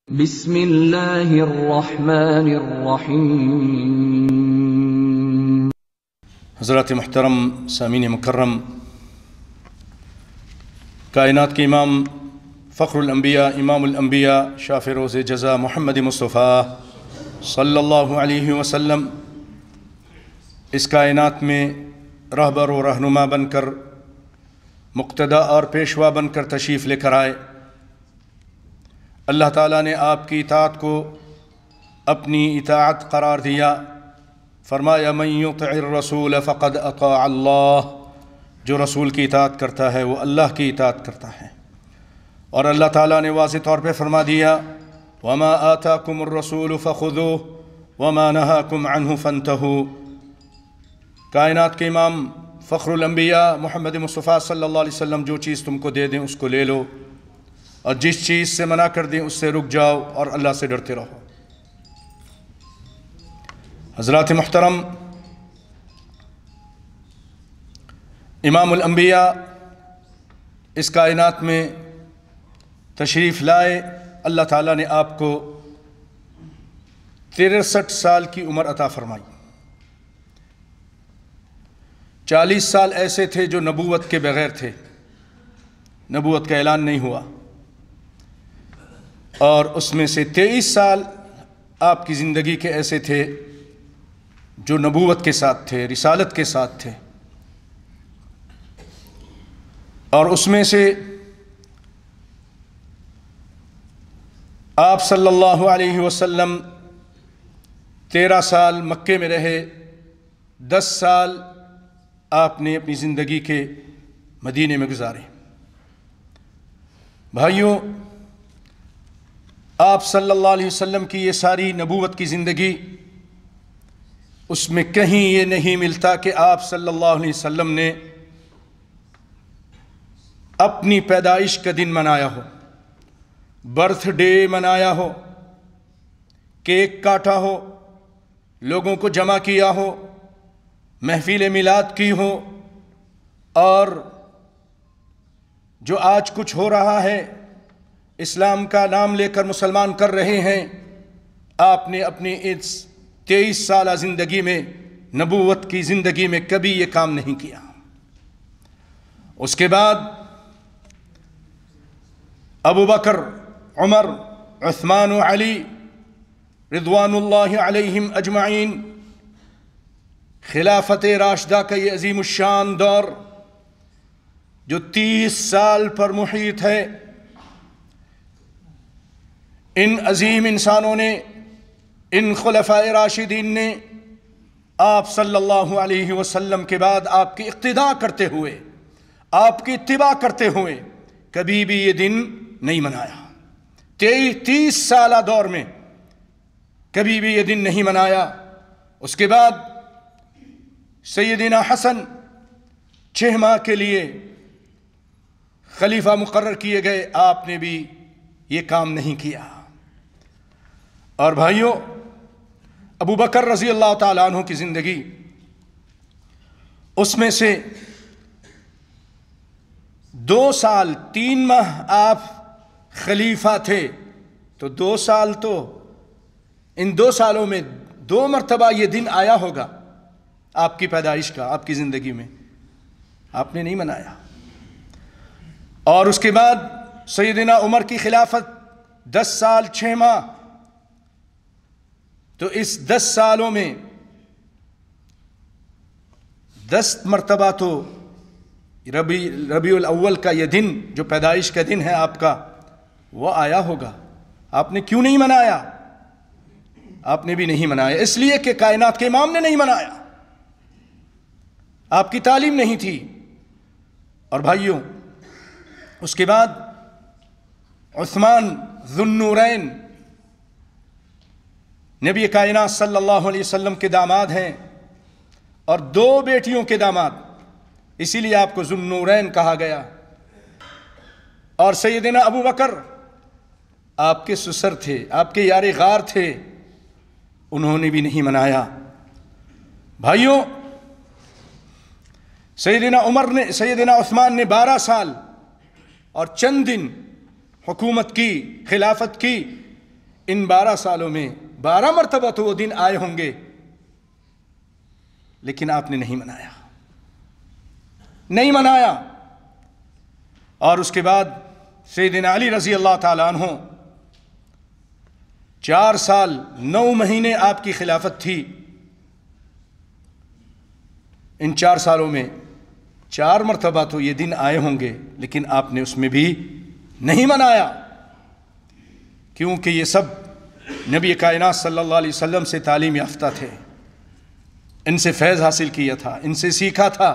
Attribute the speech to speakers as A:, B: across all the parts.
A: بسم اللہ الرحمن الرحیم۔
B: حضرات محترم سامعین مکرم، کائنات کے امام فخر الانبیاء امام الانبیاء شاہ فیروز جزا محمد مصطفیٰ صلی اللہ علیہ وسلم اس کائنات میں رہبر و رہنما بن کر، مقتدا اور پیشوا بن کر تشریف لے کر آئے۔ اللہ تعالیٰ نے آپ کی اطاعت کو اپنی اطاعت قرار دیا، فرمایا من یطع الرسول فقد اطاع اللہ، جو رسول کی اطاعت کرتا ہے وہ اللہ کی اطاعت کرتا ہے۔ اور اللہ تعالیٰ نے واضح طور پہ فرما دیا وما آتاکم الرسول فخذوہ وما نہاکم عنہ فانتہوا۔ کائنات کے امام فخر الانبیاء محمد مصطفیٰ صلی اللہ علیہ وسلم جو چیز تم کو دے دیں اس کو لے لو، اور جس چیز سے منع کر دیں اس سے رک جاؤ اور اللہ سے ڈرتے رہو۔ حضرات محترم، امام الانبیاء اس کائنات میں تشریف لائے۔ اللہ تعالیٰ نے آپ کو 63 سال کی عمر عطا فرمائی۔ 40 سال ایسے تھے جو نبوت کے بغیر تھے، نبوت کا اعلان نہیں ہوا، اور اس میں سے 23 سال آپ کی زندگی کے ایسے تھے جو نبوت کے ساتھ تھے، رسالت کے ساتھ تھے، اور اس میں سے آپ صلی اللہ علیہ وسلم 13 سال مکے میں رہے، 10 سال آپ نے اپنی زندگی کے مدینے میں گزارے۔ بھائیوں، آپ صلی اللہ علیہ وسلم کی یہ ساری نبوت کی زندگی، اس میں کہیں یہ نہیں ملتا کہ آپ صلی اللہ علیہ وسلم نے اپنی پیدائش کا دن منایا ہو، برتھ ڈے منایا ہو، کیک کاٹا ہو، لوگوں کو جمع کیا ہو، محفل میلاد کی ہو، اور جو آج کچھ ہو رہا ہے، اسلام کا نام لے کر مسلمان کر رہے ہیں، آپ نے اپنی اس 23 سالہ زندگی میں، نبوت کی زندگی میں کبھی یہ کام نہیں کیا۔ اس کے بعد ابو بکر، عمر، عثمان و علی رضوان اللہ علیہم اجمعین، خلافت راشدہ کا یہ عظیم الشان دور جو 30 سال پر محیط ہے، ان عظیم انسانوں نے، ان خلفاء راشدین نے آپ صلی اللہ علیہ وسلم کے بعد آپ کی اقتداء کرتے ہوئے، آپ کی اتباع کرتے ہوئے کبھی بھی یہ دن نہیں منایا۔ 30 سالہ دور میں کبھی بھی یہ دن نہیں منایا۔ اس کے بعد سیدنا حسن 6 ماہ کے لیے خلیفہ مقرر کیے گئے، آپ نے بھی یہ کام نہیں کیا۔ اور بھائیوں، ابو بکر رضی اللہ تعالیٰ عنہ کی زندگی، اس میں سے 2 سال 3 ماہ آپ خلیفہ تھے، تو 2 سال تو ان 2 سالوں میں 2 مرتبہ یہ دن آیا ہوگا آپ کی پیدائش کا، آپ کی زندگی میں آپ نے نہیں منایا۔ اور اس کے بعد سیدنا عمر کی خلافت 10 سال 6 ماہ، تو اس 10 سالوں میں 10 مرتبہ تو ربیع الاول کا یہ دن جو پیدائش کا دن ہے آپ کا، وہ آیا ہوگا۔ آپ نے کیوں نہیں منایا؟ آپ نے بھی نہیں منایا اس لیے کہ کائنات کے امام نے نہیں منایا، آپ کی تعلیم نہیں تھی۔ اور بھائیوں، اس کے بعد عثمان ذو النورین نبی کائنات صلی اللہ علیہ وسلم کے داماد ہیں، اور 2 بیٹیوں کے داماد، اسی لیے آپ کو ذو النورین کہا گیا۔ اور سیدنا ابو بکر آپ کے سسر تھے، آپ کے یار غار تھے، انہوں نے بھی نہیں منایا۔ بھائیوں، سیدنا عثمان نے 12 سال اور چند دن حکومت کی، خلافت کی، ان 12 سالوں میں 12 مرتبہ تو وہ دن آئے ہوں گے، لیکن آپ نے نہیں منایا۔ اور اس کے بعد سیدنا علی رضی اللہ تعالیٰ عنہ 4 سال 9 مہینے آپ کی خلافت تھی، ان 4 سالوں میں 4 مرتبہ تو یہ دن آئے ہوں گے، لیکن آپ نے اس میں بھی نہیں منایا، کیونکہ یہ سب نبی کائنات صلی اللہ علیہ وسلم سے تعلیم یافتہ تھے، ان سے فیض حاصل کیا تھا، ان سے سیکھا تھا،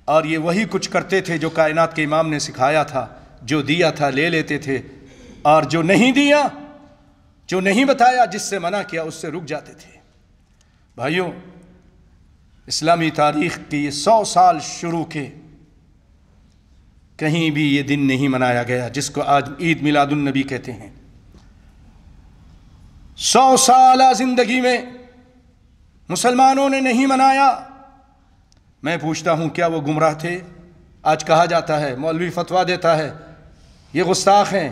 B: اور یہ وہی کچھ کرتے تھے جو کائنات کے امام نے سکھایا تھا، جو دیا تھا لے لیتے تھے، اور جو نہیں دیا، جو نہیں بتایا، جس سے منع کیا، اس سے رک جاتے تھے۔ بھائیوں، اسلامی تاریخ کی یہ 100 سال شروع کے کہیں بھی یہ دن نہیں منایا گیا جس کو آج عید میلاد النبی کہتے ہیں۔ 100 سالہ زندگی میں مسلمانوں نے نہیں منایا۔ میں پوچھتا ہوں، کیا وہ گمراہ تھے؟ آج کہا جاتا ہے، مولوی فتویٰ دیتا ہے، یہ گستاخ ہیں،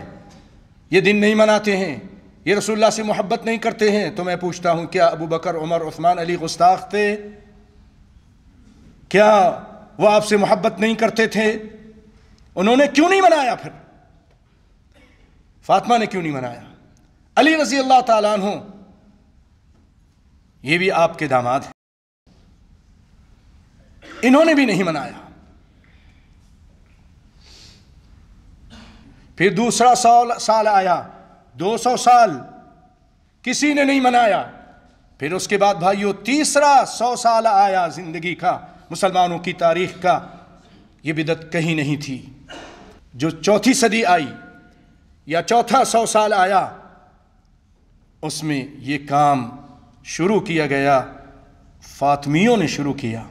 B: یہ دن نہیں مناتے ہیں، یہ رسول اللہ سے محبت نہیں کرتے ہیں۔ تو میں پوچھتا ہوں، کیا ابو بکر، عمر، عثمان، علی گستاخ تھے؟ کیا وہ آپ سے محبت نہیں کرتے تھے؟ انہوں نے کیوں نہیں منایا؟ پھر فاطمہ نے کیوں نہیں منایا؟ علی رضی اللہ تعالیٰ عنہ، یہ بھی آپ کے داماد ہیں، انہوں نے بھی نہیں منایا۔ پھر دوسرا سال آیا، 200 سال کسی نے نہیں منایا۔ پھر اس کے بعد بھائیو تیسرا 100 سال آیا زندگی کا، مسلمانوں کی تاریخ کا، یہ بدعت کہیں نہیں تھی۔ جو 4تھی صدی آئی یا چوتھا 100 سال آیا، اس میں یہ کام شروع کیا گیا، فاطمیوں نے شروع کیا،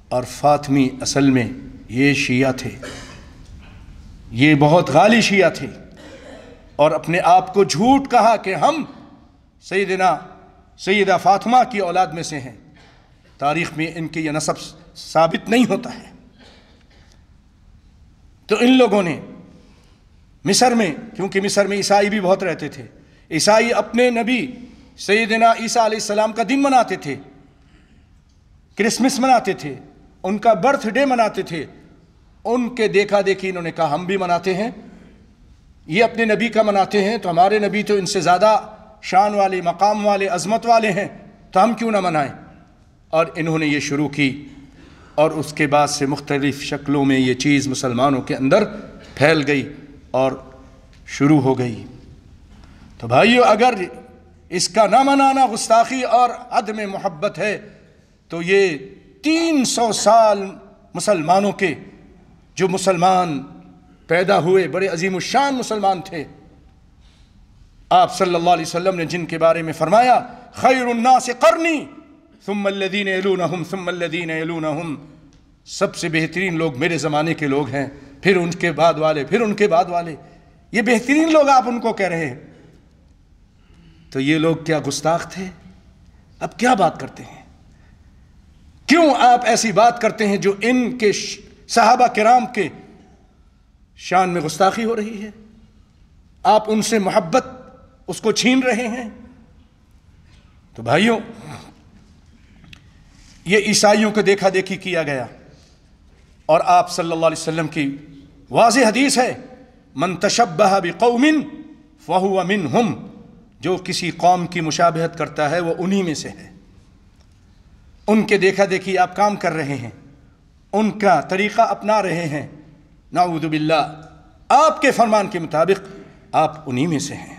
B: اور فاطمی اصل میں یہ شیعہ تھے، یہ بہت غالی شیعہ تھے، اور اپنے آپ کو جھوٹ کہا کہ ہم سیدہ فاطمہ کی اولاد میں سے ہیں۔ تاریخ میں ان کے یہ نسب ثابت نہیں ہوتا ہے۔ تو ان لوگوں نے مصر میں، کیونکہ مصر میں عیسائی بھی بہت رہتے تھے، عیسائی اپنے نبی سیدنا عیسیٰ علیہ السلام کا دن مناتے تھے، کرسمس مناتے تھے، ان کا برتھ ڈے مناتے تھے۔ ان کے دیکھا دیکھی انہوں نے کہا ہم بھی مناتے ہیں، یہ اپنے نبی کا مناتے ہیں، تو ہمارے نبی تو ان سے زیادہ شان والے، مقام والے، عظمت والے ہیں، تو ہم کیوں نہ منائیں؟ اور انہوں نے یہ شروع کی، اور اس کے بعد سے مختلف شکلوں میں یہ چیز مسلمانوں کے اندر پھیل گئی اور شروع ہو گئی۔ تو بھائیو، اگر اس کا نہ منانا گستاخی اور عدم محبت ہے، تو یہ 300 سال مسلمانوں کے، جو مسلمان پیدا ہوئے بڑے عظیم الشان مسلمان تھے، آپ صلی اللہ علیہ وسلم نے جن کے بارے میں فرمایا خیر الناس قرنی ثم الذین یلونہم ثم الذین یلونہم، سب سے بہترین لوگ میرے زمانے کے لوگ ہیں، پھر ان کے بعد والے، پھر ان کے بعد والے، یہ بہترین لوگ آپ ان کو کہہ رہے ہیں۔ تو یہ لوگ کیا گستاخ تھے؟ اب کیا بات کرتے ہیں؟ کیوں آپ ایسی بات کرتے ہیں جو ان کے صحابہ کرام کے شان میں گستاخی ہو رہی ہے؟ آپ ان سے محبت اس کو چھین رہے ہیں۔ تو بھائیوں، یہ عیسائیوں کو دیکھا دیکھی کیا گیا، اور آپ صلی اللہ علیہ وسلم کی واضح حدیث ہے، من تشبہ بقوم فہو منہم، جو کسی قوم کی مشابہت کرتا ہے وہ انہی میں سے ہے۔ ان کے دیکھا دیکھی آپ کام کر رہے ہیں، ان کا طریقہ اپنا رہے ہیں، نعوذ باللہ، آپ کے فرمان کے مطابق آپ انہی میں سے ہیں۔